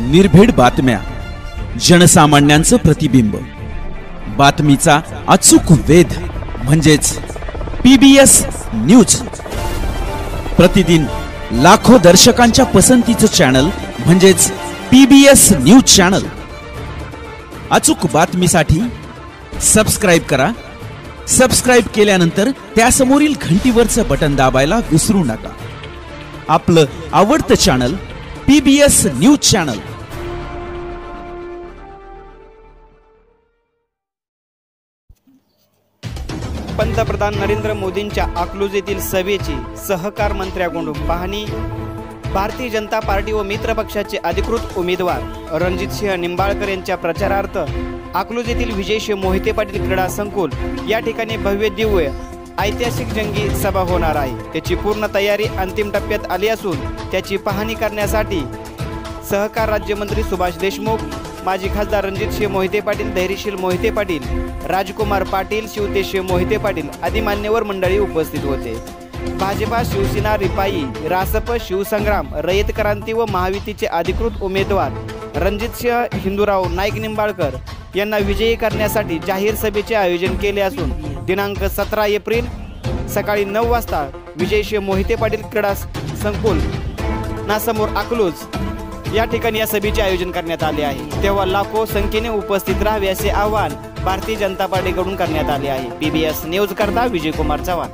निर्भीड बातम्या, जनसामान्यांचं प्रतिबिंब, बातमीचा अचूक वेध म्हणजेच PBS न्यूज। प्रतिदिन लाखो दर्शकांच्या पसंतीचं चॅनल म्हणजेच PBS न्यूज चॅनल। अचूक बातमीसाठी सबस्क्राइब करा। सबस्क्राइब केल्यानंतर त्यासमोरील घंटीवरचं बटन दाबायला विसरू नका। आपलं आवडतं चॅनल PBS न्यूज चॅनल। पंतप्रधान नरेंद्र मोदींच्या अकलूज येथील सभेची सहकार मंत्र्यांकडून पाहणी। भारतीय जनता पार्टी व मित्र पक्षाचे अधिकृत उमेदवार रणजितसिंह निंबाळकर यांच्या प्रचारार्थ अकलूज येथील विजयसिंह मोहिते पाटील क्रीडा संकुल या ठिकाणी भव्य दिव्य ऐतिहासिक जंगी सभा होणार आहे। त्याची पूर्ण तयारी अंतिम टप्प्यात आली असून त्याची पाहणी करण्यासाठी सहकार राज्यमंत्री सुभाष देशमुख, माजी खासदार रणजितसिंह मोहिते पाटील, धैर्यशील मोहिते पाटील, राजकुमार पाटील, शिवतेजसिंह मोहिते पाटील आदी मान्यवर मंडळी उपस्थित होते। भाजपा, शिवसेना, रिपाई, रासप, शिवसंग्राम, रयत क्रांती व महायुतीचे अधिकृत उमेदवार रणजितसिंह हिंदूराव नाईक निंबाळकर यांना विजयी करण्यासाठी जाहीर सभेचे आयोजन केले असून दिनांक 17 एप्रिल सकाळी 9 वाजता विजयसिंह मोहिते पाटील क्रीडा संकुल ना समोर अकलूज या ठिकाणी या सभेचे आयोजन करण्यात आले आहे। तेव्हा लाखो संख्येने उपस्थित राहावे असे आवाहन भारतीय जनता पार्टीकडून करण्यात आले आहे। PBS न्यूज करता विजयकुमार चव्हाण।